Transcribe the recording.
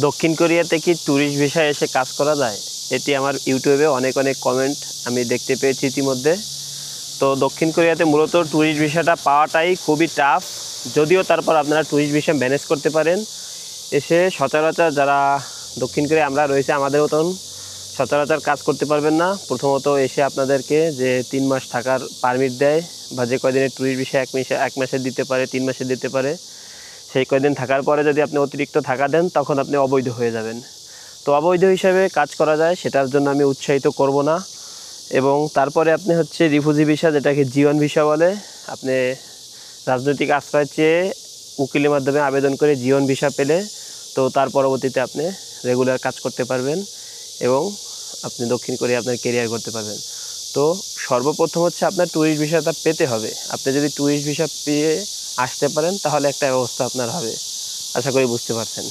দক্ষিণ কোরিয়াতে কি ট্যুরিস্ট ভিসায় এসে কাজ করা যায়? এটি আমার ইউটিউবে অনেক কমেন্ট আমি দেখতে পেয়েছি ইতিমধ্যে। তো দক্ষিণ কোরিয়াতে মূলত ট্যুরিস্ট ভিসাটা পাওয়াটাই খুবই টাফ। যদিও তারপর আপনারা ট্যুরিস্ট ভিসা ম্যানেজ করতে পারেন। এসে সচরাচর যারা দক্ষিণ কোরিয়া আমরা রয়েছে আমাদের মতন সচরাচর কাজ করতে পারবেন না। প্রথমত এসে আপনাদেরকে যে 3 মাস থাকার পারমিট দেয় বা যে কয়দিনের ট্যুরিস্ট ভিসা 1 মাসের দিতে পারে, 3 মাসের দিতে পারে, সেই কয়দিন থাকার পরে যদি আপনি অতিরিক্ত থাকা দেন তখন আপনি অবৈধ হয়ে যাবেন। তো অবৈধ হিসাবে কাজ করা যায় সেটার জন্য আমি উৎসাহিত করব না। এবং তারপরে আপনি হচ্ছে রিফিউজি ভিসা, যেটাকে জীবন ভিসা বলে, আপনি রাজনৈতিক আশ্রয় চেয়ে উকিলের মাধ্যমে আবেদন করে জীবন ভিসা পেলে তো তার পরবর্তীতে আপনি রেগুলার কাজ করতে পারবেন এবং আপনি দক্ষিণ কোরিয়া আপনার কেরিয়ার করতে পারবেন। তো সর্বপ্রথম হচ্ছে আপনার ট্যুরিস্ট ভিসাটা পেতে হবে। আপনি যদি ট্যুরিস্ট ভিসা পেয়ে আসতে পারেন তাহলে একটা ব্যবস্থা আপনার হবে। আশা করি বুঝতে পারছেন।